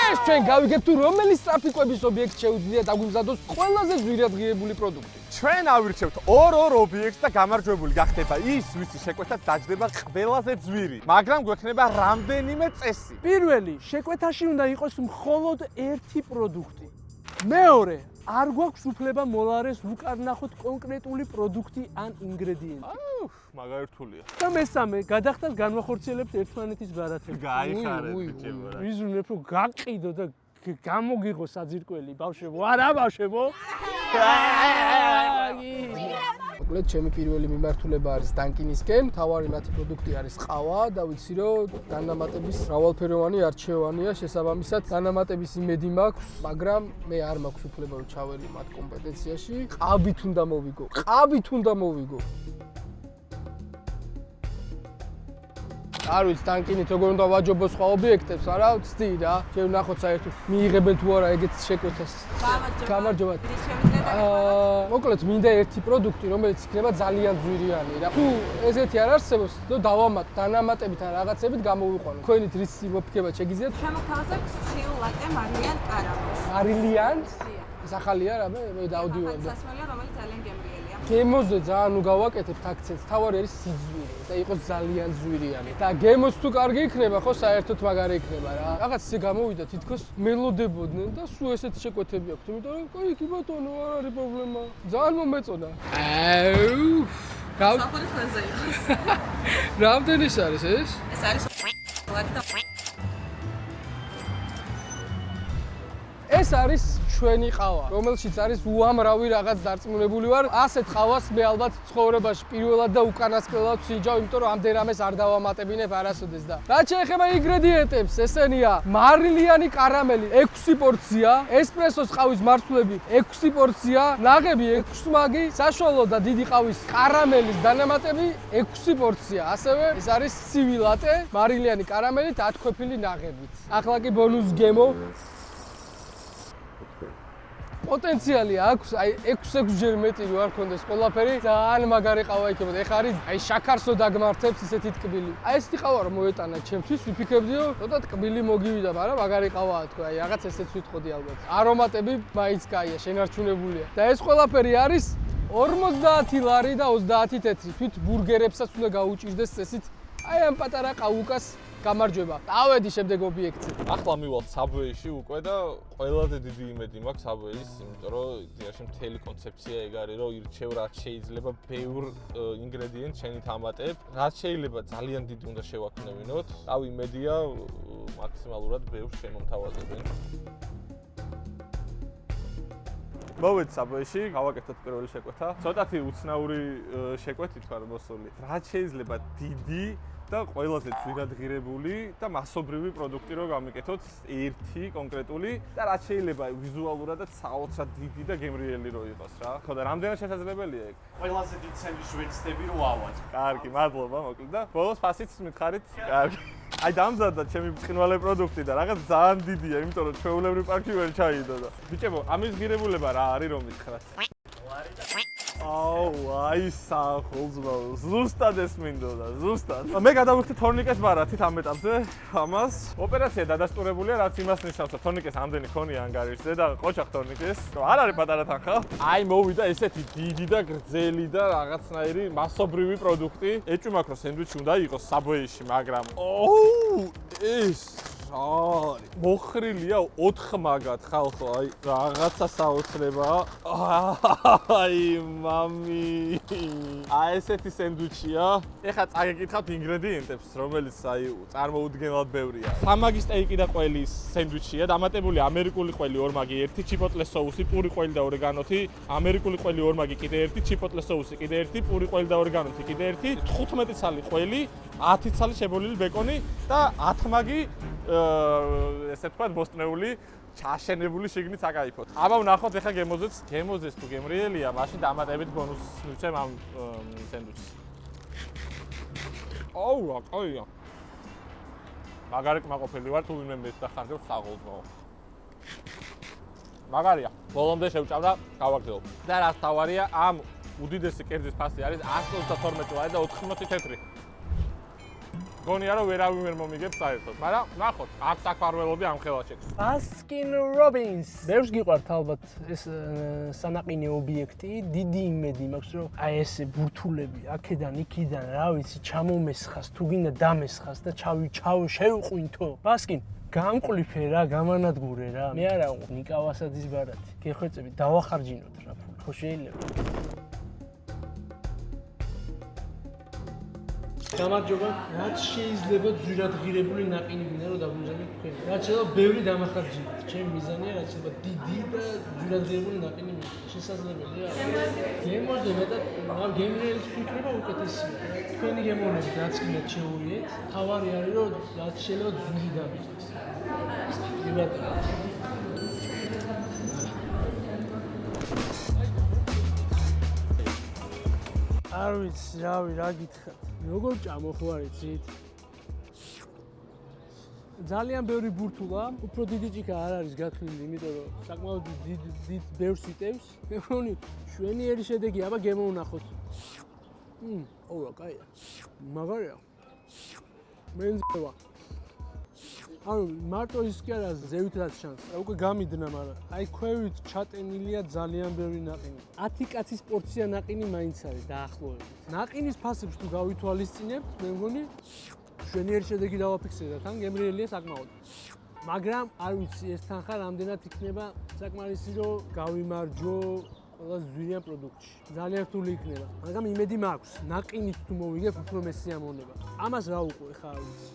ეს ჩვენ გავიგებთ თუ რომელი სტრაფიკების ობიექტს შეუძლია დაგვიმზადოს ყველაზე ძვირადღირებული პროდუქტი. ჩვენ ავირჩევთ ორ ობიექტს და გამარჯვებული გახდება ის, ვისი შეკვეთაც დაჯდება ყველაზე ძვირი, მაგრამ გვექნება რამდენიმე წესი. პირველი, შეკვეთაში უნდა იყოს მხოლოდ ერთი პროდუქტი. მეორე, არ გვაქვს უფლება მოლარეს უკან ნახოთ კონკრეტული პროდუქტი ან ინგრედიენტი. მაგარი რთულია. და მესამე, გადახდათ განვახორციელებთ ერთმანეთის ბარათებს. გაიხარეთ ბიჭებო რა. ვიზუნებ რომ გაყიდო და გამოგიღო საძირკველი, ბავშვებო, არა ბავშვებო. მოკლედ ჩემი პირველი მიმართულება არის დანკინისკენ. თავარი მათი პროდუქტი არის ყავა და ვიცი რომ განამატების მრავალფეროვანი არჩევანია, შესაბამისად განამატების იმედი მაქვს, მაგრამ მე არ მაქვს უფლება რომ ჩავერი მათ კომპეტენციაში. ყავით უნდა მოვიგო, ყავით უნდა მოვიგო. არ ვიცი დანკინით როგორ უნდა ვაჯობო სხვა ობიექტებს, არა ვცდი რა. შენ ვნახოთ საერთოდ მიიღებენ თუ არა ეგეთ შეკვეთას. გამარჯობა. მოკლედ მინდა ერთი პროდუქტი, რომელიც იქნება ძალიან ძვირიანი რა. თუ ესეთი არ არსებობს, ნუ დავამატ დანამატებით ან რაღაცებით გამოვიყვანო. თქვენით რის მოფიქება შეგიძლიათ? შემოთავაზებ ცილ ლატე მარილიან კარამელს. მარილიან? ეს ახალია რა, მე დავდივარ და სასმელია, რომელიც ძალიან გემრიელია. გემოზე ძალიან უგავაკეთებთ აქცენტს, თავარი არის სიძვირი და იყოს ძალიან ძვირიანი. და გემოს თუ კარგი იქნება, ხო საერთოდ მაგარი იქნება რა. რაღაც ისე გამოვიდა, თითქოს მელოდებოდნენ და სულ ესეთი შეკვეთები აქვთ, იმიტომ რომ კი კი ბატონო, არ არის პრობლემა. ძალიან მომეწონა. საფონი თქვენზე იყოს. რამდენის არის ეს? ეს არის ლატე და ეს არის ჩვენი ყავა, რომელშიც არის უამრავი რაღაც დარწმუნებული ვარ. ასეთ ყავას მე ალბათ ცხოვრებაში პირველად და უკანასკნელად ვსინჯავ, იმიტომ რომ ამდენ რამეს არ დავამატებინებ არასოდეს და. რაც შეეხება ინგრედიენტებს, ესენია მარილიანი კარამელი 6 პორცია, ესპრესოს ყავის მარცვლები 6 პორცია, ნაღები 6 მაგი, საშუალო და დიდი ყავის კარამელის დანამატები 6 პორცია. ასევე ეს არის ცივი ლატე, მარილიანი კარამელით 10 კვეფილი ნაღებით. ახლა კი ბონუს გემო. პოტენციალი აქვს, აი 6 ჯერ მეტი რო არ ქონდეს ყველაფერი, ძალიან მაგარი ყავა იქნებოდა. ეხა არის აი შაქარსო დაგმართებს ისეთი ტკბილი. აი ესეთი ყავა რომ მოეტანა ჩემთვის, ვიფიქრებდი რომ ცოტა ტკბილი მოგივიდა, მაგრამ მაგარი ყავაა თქვა, აი რაღაც ესეც ვიტყოდი ალბათ. არომატები მაინც კაია, შენარჩუნებულია. და ეს ყველაფერი არის 50 ლარი და 30 თეთრი. თვით ბურგერებსაც უნდა გაუჭირდეს წესით. აი ამ პატარა ყავუკას გამარჯვება. დავედი შემდეგ ობიექტზე. ახლა მივალთ Subway-ში უკვე და ყველაზე დიდი იმედი მაქვს Subway-ის, იმიტომ რომ იდეაში მთელი კონცეფცია ეგ არის, რომ ირჩევ რაც შეიძლება ბევრ ინგრედიენტს შენით ამატებ, რაც შეიძლება ძალიან დიდი უნდა შევაქმნევინოთ. თავი იმედია მაქსიმალურად ბევრს შემომთავაზებენ. მოვედი Subway-ში, გავაკეთოთ პირველი შეკვეთა. ცოტათი უცნაური შეკვეთით ვარ მოსული. რაც შეიძლება დიდი და ყველაზე ძვირადღირებული და მასობრივი პროდუქტი რო გამიკეთოთ ერთი კონკრეტული და რაც შეიძლება ვიზუალურადაც საოცრად დიდი და გემრიელი რო იყოს რა. ხო და რამდენად შესაძლებელია ეგ? ყველაზე დიდ სენდვიჩს ვეცდები რომ ავაწყო. კარგი, მადლობა, მოკლედ და ბოლოს ფასიც მითხარით? კარგი. აი დამზადდა ჩემი ბრწყინვალე პროდუქტი და რაღაც ძალიან დიდია, იმიტომ რომ ჩვეულებრივ პარკში ვერ ჩაიდო და. ბიჭებო, ამის ღირებულება რა არის რომ მითხრათ? აი სახელმწიფო ზუსტად ეს მინდოდა ზუსტად მე გადავიხდი თორნიკეს ბარათით ამ ეტაპზე ამას ოპერაცია დადასტურებულია რაც იმას ნიშნავს რომ თორნიკეს ამდენი ქონია ანგარიშზე და ყოჩახ თორნიკეს არ არის პატარა თანხა აი მოვიდა ესეთი დიდი და გრძელი და რაღაცნაირი მასობრივი პროდუქტი ეჭვი მაქვს რომ სენდვიჩი უნდა იყოს Subway-ში მაგრამ ეს არის მოხრილია 4 მაგად ხალხო აი რაღაცა საოცრებაა აი მამი აი ესეთი სენდვიჩია ეხლა წაგეკითხავთ ინგრედიენტებს რომელიც აი წარმოუდგენლად ბევრია 3 მაგის სტეიკი და ყველის სენდვიჩია დამატებული ამერიკული ყველი 2 მაგი 1 ჩიპოტლე соуსი პური ყველი და ორეგანოთი ამერიკული ყველი 2 მაგი კიდე 1 ჩიპოტლე соуსი კიდე 1 პური ყველი და ორეგანოთი კიდე 1 15 ცალი ყველი 10 ცალი შებოლილი ბეკონი და 10 მაგი ესე თქვა მოსტნეული ჩაშენებული შიგნით აკაიფოთ. აბა ვნახოთ ეხა გემოზეს თუ გემრიელია, მაშინ დამატებით ბონუსს მივცემ ამ სენდვიჩს. აუ, აკაია. მაგარი კმაყოფილი ვარ თუ ვინმე მესახარჯებს საღოლწმო. მაგარია. ბოლომდე შევჭამდა გავაგრძელო. და რა თავარია ამ უდიდესი კერძის ფასი არის 132 ლარი და 80 თეთრი. მგონია რომ ვერავინ ვერ მომიგებს საერთოდ, მაგრამ ნახოთ, აქ საქარულობი ამ ხელაში. Baskin Robbins. ბევრს გიყვართ ალბათ ეს სანაყინე ობიექტი, დიდი იმედი მაქვს რომ აი ესე ბურთულები აქედან იქიდან რა ვიცი ჩამომესხას, თუ გინდა დამესხას და შევყვინთო. Baskin გამყლიფე რა, გამანადგურე რა. მე არა ვიყო ნიკავასაძის ბარათი. გეხვეწები დავახარჯინოთ რა, ხო შეიძლება. გამარჯობა, რაც შეიძლება ძვირადღირებული ნაყინი გინდა რომ დაგვიჟებოთ თქვენ. რაც შეიძლება ბევრი დამახარჯინოთ. ჩემი მიზანია რაც შეიძლება დიდი და ძვირადღირებული ნაყინი მიგდეთ. შესაძლებელია? გემოზე მეტად ამ გემრიელის ფიქრება უკეთესია. თქვენი გემოვნებით რაც გინდათ შეურიეთ. თავარი არის რომ რაც შეიძლება ძვირი დამიჯდეს. ის ფიქრება არ ვიცი, რავი, რა გითხრათ. როგორ ჭამოხვარიცით? ძალიან ბევრი ბურთულა, უფრო დიდი ჭიქა არ არის გათვლილი, იმიტომ რომ საკმაოდ დიდ ბევრს იტევს. მე მგონი შვენიერი შედეგი, აბა გემოვნახოთ. ოღონდ კაია. მაგარია. მენძება. ანუ მარტო ის კი არა ზევითაც შანსი. უკვე გამიდნა, მაგრამ აი ქვევით ჩატენილია ძალიან ბევრი ნაყინი. 10 კაცის პორცია ნაყინი მაინც არის დაახლოებით. ნაყინის ფასებს თუ გავითვალისწინებთ, მე მგონი შვენიერი შედეგი დავაფიქსირებთ, ან გემრიელია საკმაოდ. მაგრამ არ ვიცი ეს თანხა რამდენად იქნება საკმარისი რომ გავიმარჯვო ყველა ზვირიან პროდუქტში. ძალიან რთული იქნება, მაგრამ იმედი მაქვს, ნაყინით თუ მოვიგებ უფრო მესიამონება. ამას რა უყვე ხა არ ვიცი.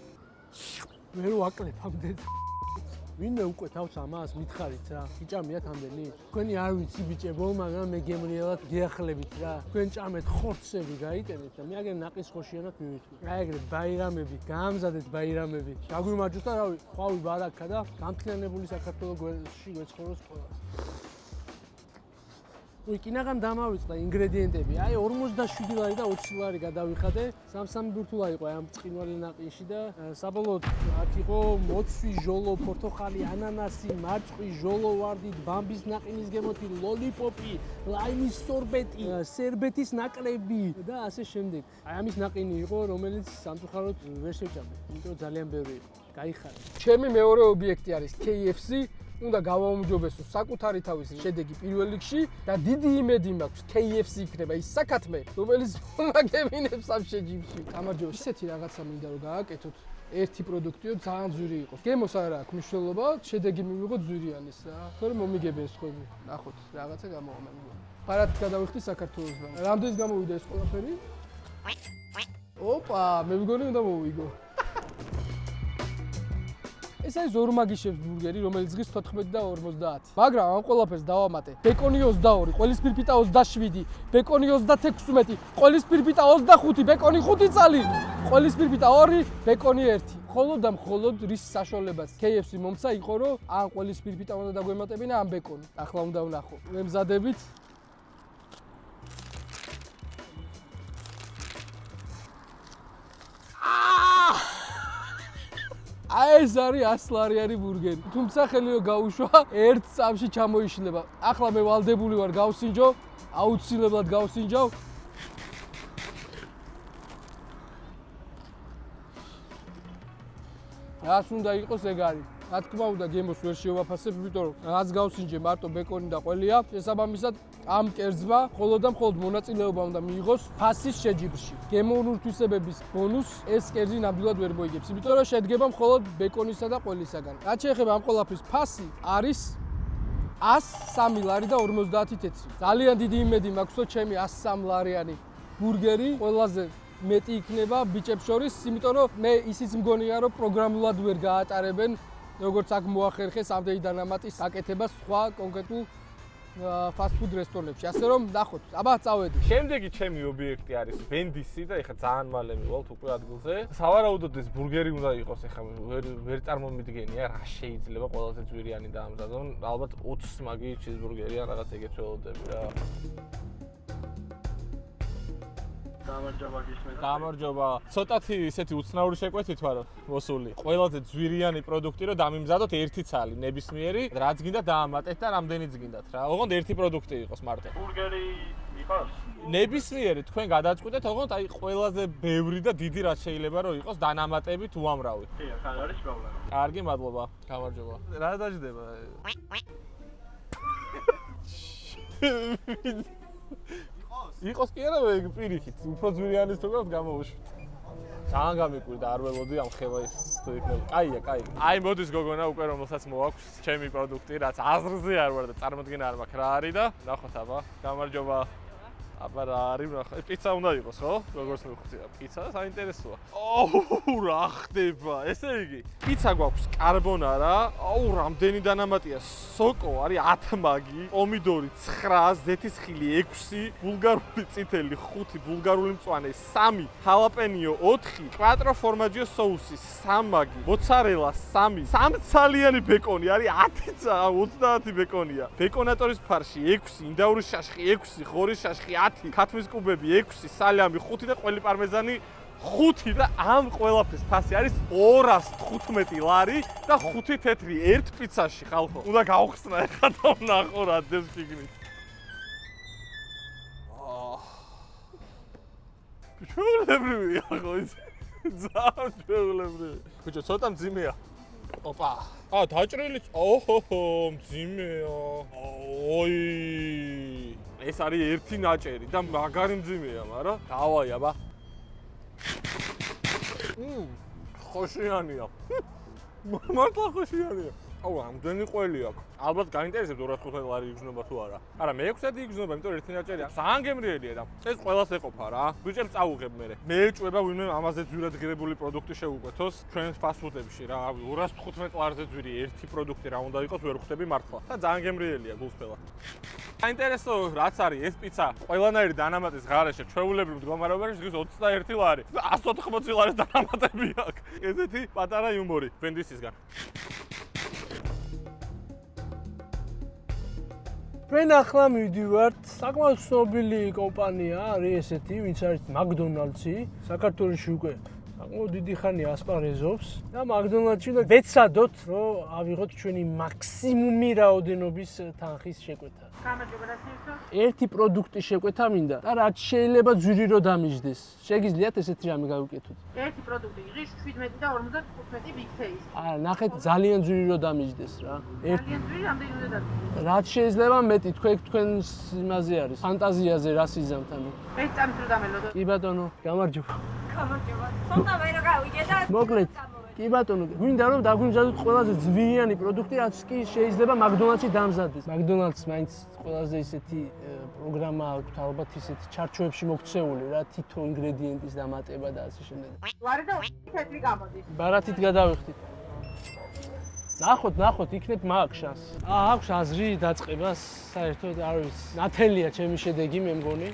მე რო აკლებ ამდენ. ვინმე უკვე თავს ამას მითხარით რა. იჭამიათ ამდენი? თქვენი არ ვიცი ბიჭებო, მაგრამ მე გემრიელად გეახლებით რა. თქვენ ჭამეთ ხორცები გაიტენეთ და მე აგერ ნაყის ხოშიანად მივიტყვი. აი ეგრე ბაირამები, გაამზადეთ ბაირამები. გაგვიმარჯვოთ და რავი, ხვავი ბარაკა და გამთლიანებული საქართველოს გვერდში გვეცხოვროს ყველას. ვიკინაღამ დამავიწყდა ინგრედიენტები. აი 47 ლარი და 20 ლარი გადავიხადე. სამ ბურთულა იყო ამ წყინვალი ნაყინში და საბოლოოდ აქ იყო მოცვი, ჟოლო, პორტოხალი, ანანასი, მარწყვი, ჟოლო ვარდით, ბამბის ნაყინის გემოთი, ლოლიპოპი, ლაიმის სორბეტი, სერბეთის ნაკლები და ასე შემდეგ. აი ამის ნაყინი იყო, რომელიც სამწუხაროდ ვერ შევჭამე, იმიტომ რომ ძალიან ბევრი იყო. გაიხარე. ჩემი მეორე ობიექტი არის KFC. უნდა გავაუმჯობესო საკუთარი თავის შედეგი პირველ რიგში და დიდი იმედი მაქვს KFC იქნება ის საკათმე, რომელიც მაგებინებს ამ შეჯიბში. გამარჯობა. ისეთი რაღაცა მინდა რომ გააკეთოთ. ერთი პროდუქტიო ძალიან ძვირი იყოს. გემოს არ აქვს მნიშვნელობა, შედეგი მივიღოთ ძვირიანის რა. თორემ მომიგებენ სხვები. ნახოთ, რაღაცა გამოვამენ. ბარათით გადავიხდი საქართველოსთან. რამდენიც გამოვიდა ეს ყველაფერი? ოპა, მე მგონი უნდა მოვიგო. ეს არის ორმაგიშევს ბურგერი, რომელიც ღირს 14 და 50. მაგრამ ამ ყველაფერს დავამატე. ბეკონი 22, ყველის პირპიტა 27, ბეკონი 36, ყველის პირპიტა 25, ბეკონი 5 წალი, ყველის პირპიტა 2, ბეკონი 1. მხოლოდ და მხოლოდ რის საშუალებაც KFC მომცა იყო, რომ ან ყველის პირპიტა უნდა დაგვემატებინა, ან ბეკონი. ახლა უნდა ვნახო. მემზადებით. აი ეს არის 100 ლარიანი ბურგერი. თუმცა ხელი რომ გაუშვა, ერთ წამში ჩამოიშლება. ახლა მე ვალდებული ვარ გავსინჯო, აუცილებლად გავსინჯავ. რას უნდა იყოს ეგ არის. რა თქმა უნდა გემოს ვერ შევაფასებ, იმიტომ რომ რაც გავსინჯე მარტო ბეკონი და ყველია. შესაბამისად ამ კერძმა მხოლოდ და მხოლოდ მონაწილეობა უნდა მიიღოს ფასის შეჯიბრში. გემოვნური თვისებების ბონუს ეს კერძი ნამდვილად ვერ მოიგებს, იმიტომ რომ შედგება მხოლოდ ბეკონისა და ყველისაგან. რაც შეეხება ამ ყველაფრის ფასი არის 103 ლარი და 50 თეთრი. ძალიან დიდი იმედი მაქვს, რომ ჩემი 103 ლარიანი ბურგერი ყველაზე მეტი იქნება ბიჭებს შორის, იმიტომ რომ მე ისიც მგონია, რომ პროგრამულად ვერ გაატარებენ, როგორც აქ მოახერხეს ამდენი დანამატის გაკეთება სხვა კონკრეტულ fast food რესტორნებში. ასე რომ ნახოთ, აბა წავედი. შემდეგი ჩემი ობიექტი არის ვენდისი და ეხლა ძალიან მალე მივალთ უკვე ადგილზე. სავარაუდოდ ეს ბურგერი უნდა იყოს, ეხლა ვერ წარმომიდგენია რა შეიძლება ყველაზე ძვირიანი დაამზადონ. ალბათ 20 მაგი ჩიზბურგერი ან რაღაც ეგეთ ველოდები რა. გამარჯობა გისმენთ. გამარჯობა. ცოტათი ისეთი უცნაური შეკვეთით ვარო მოსული. ყველაზე ძვირიანი პროდუქტი რომ დამიმზადოთ ერთი ცალი, ნებისმიერი, რაც გინდა დაამატეთ და რამდენიც გინდათ რა. ოღონდ ერთი პროდუქტი იყოს მარტო. ბურგერი იყოს? ნებისმიერი თქვენ გადაწყვეტეთ, ოღონდ აი ყველაზე ბევრი და დიდი რაც შეიძლება რომ იყოს დანამატებით უამრავი. კი, ახლა არის პრობლემა. კარგი, მადლობა. გამარჯობა. რა დაждდება? იყოს კი არა ეგ პირიქით, უფრო ძვირიანის თქოს გამოვუშვით. ძალიან გამიკვირდა, არ ველოდი ამ ხელა ის თუ იქნება. კაია, კაი. აი მოდის გოგონა უკვე რომელსაც მოაქვს ჩემი პროდუქტი, რაც აზრზე არ ვარ და წარმოდგენა არ მაქვს რა არის და ნახოთ აბა. გამარჯობა. აბა რა არის ნახე. პიცა უნდა იყოს, ხო? როგორც მივხვდია, პიცა საინტერესოა. ოუ, რა ხდება? ესე იგი, პიცა გვაქვს კარბონარა, აუ, რამდენი დანამატია? სოკო არის 10 მაგი, პომიდორი 9, ზეთის ხილი 6, ბულგარული წითელი 5, ბულგარული მწვანე 3, ჰალაპენიო 4, კვატრო ფორმაჯიო სოუსი 3 მაგი, მოცარელა 3, 3 ცალიანი ბეკონი არის 10 ბეკონია. ბეკონატორის ფარში 6, ინდაური შაშხი 6, ღორის შაშხი 10, ქათმის კუბები 6, სალამი 5 და ყველი პარმეზანი 5 და ამ ყველაფრის ფასი არის 215 ლარი და 5 თეთრი ერთ პიცაში ხალხო. უნდა გავხსნა ახლა და ვნახო რა დებს შიგნით. ჩვეულებრივია ხო ის? ძალიან ჩვეულებრივი. ბიჭო, ცოტა მძიმეა. ოპა. დაჭრილიც. ოჰოჰო, მძიმეა. ოი. ეს არის ერთი ნაჭერი და მაგარი მძიმეა, მაგრამ დავაი აბა. ხოშიანია. მართლა ხოშიანია. აუ, ამდენი ყველი აქვს. ალბათ გაინტერესებს 215 ლარი იგრძნობა თუ არა. არა, მე-6 იგრძნობა, იმიტომ რომ ერთი ნაჭერია. ძალიან გემრიელია და ეს ყველას ეყოფა რა. ბიჭებს წავუღებ მე. მე ეჭვება ვინმე ამაზე ძვირად ღირებული პროდუქტი შეუკვეთოს ჩვენ ფასტ-ფუდებში რა. 215 ლარზე ძვირი ერთი პროდუქტი რა უნდა იყოს, ვერ ხვდები მართლა. და ძალიან გემრიელია გულწრფელად. საინტერესო რაც არის ეს პიცა ყველანაირი დანამატის გარეშე ჩვეულებრივ მდგომარეობაში ის 21 ლარი და 180 ლარის დანამატები აქვს. ესეთი პატარა იუმორი ვენდისისგან. ჩვენ ახლა მივდივართ საკმაოდ ცნობილი კომპანია არის ესეთი, ვინც არის მაკდონალდსი, საქართველოში უკვე საკმაოდ დიდი ხანია ასპარეზობს და მაკდონალდსში უნდა ვეცადოთ, რომ ავიღოთ ჩვენი მაქსიმუმი რაოდენობის თანხის შეკვეთა. გამარჯობა, რა შეიძლება? ერთი პროდუქტი შეკვეთა მინდა და რაც შეიძლება ძვირი რო დამიჯდეს. შეგიძლიათ ესეთი რამე გავუკეთოთ? ერთი პროდუქტი იღის 17 და 55 big taste. არა, ნახეთ ძალიან ძვირი რო დამიჯდეს რა. ძალიან ძვირი რამდენი უნდა დადგეს? რაც შეიძლება მეტი, თქვენს იმაზე არის, ფანტაზიაზე რა სიზამთ ანუ. ეს წამით რო დამელოდო. კი ბატონო, გამარჯობა. გამარჯობა. ცოტა ვერო გავიგე და მოკლედ, კი ბატონო, მინდა რომ დაგვიმზადოთ ყველაზე ძვირიანი პროდუქტი, რაც კი შეიძლება მაკდონალდსში დამზადდეს. მაკდონალდს მაინც ყველაზე ისეთი პროგრამა აქვს, ალბათ ისეთი ჩარჩოებში მოქცეული რა, თითო ინგრედიენტის დამატება და ასე შემდეგ. ლარი და თეთრი გამოდის. ბარათით გადავიხდით. ნახოთ, იქნებ მაქვს შანსი. აქვს აზრი დაწყებას, საერთოდ არ ვიცი. ნათელია ჩემი შედეგი, მე მგონი.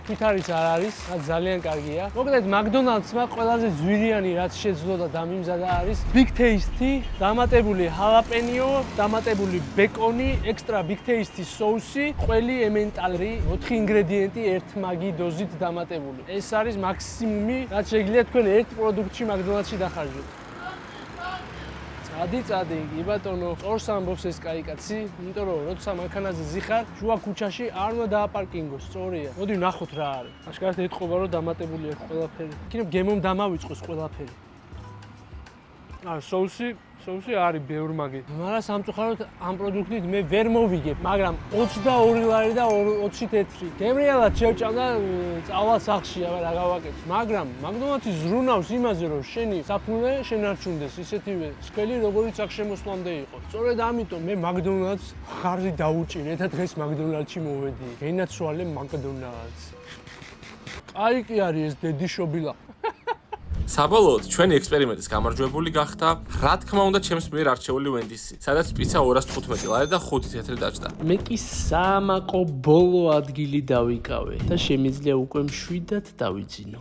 თვითარიც არ არის, რაც ძალიან კარგია. მოკლედ მაკდონალდსმა ყველაზე ძვირიანი რაც შეძლო და დამიმზადა არის Big Tasty, დამატებული ჰალაპენიო, დამატებული ბეკონი, ექსტრა Big Tasty სოუსი, ყველი ემენტალი, 4 ინგრედიენტი ერთ მაგი დოზით დამატებული. ეს არის მაქსიმუმი, რაც შეგიძლიათ თქვენ ერთ პროდუქტში მაკდონალდსში დახარჯოთ. წადი, კი ბატონო, წორს ამბობს ეს კაიკაცი, იმიტომ რომ როცა მანქანაზე ზიხარ, შუა ქუჩაში არ უნდა დააპარკინგოს, სწორია. მოდი ვნახოთ რა არის. აშკარად ეთყობა რომ დამატებული აქვს ყველაფერი. იქნებ გემომ დამავიწყოს ყველაფერი. არა, სოუსი არის ბევრ მაგი. მაგრამ სამწუხაროდ ამ პროდუქტით მე ვერ მოვიგებ, მაგრამ 22 ლარი და 20 თეთრი. გემრიელად შევჭამ და წავალ სახლში, აბა რა გავაკეთე. მაგრამ მაკდონალდსი ზრუნავს იმაზე, რომ შენი საფულე შენარჩუნდეს, ისეთივე სქელი, როგორიც აქ შემოსვლამდე იყო. სწორედ ამიტომ მე მაკდონალდს ხარზე დაუჭირე და დღეს მაკდონალდსში მოვედი. გენაცვალე მაკდონალდს. აი კი არის ეს დედი შობილა. საბოლოოდ ჩვენი ექსპერიმენტის გამარჯვებული გახდა, რა თქმა უნდა, ჩემს მიერ არჩეული ვენდისი, სადაც პიცა 215 ლარი და 5 თეთრი დაჭდა. მე კი სამაკო ბოლო ადგილი დავიკავე და შემიძლია უკვე მშვიდად დავიძინო.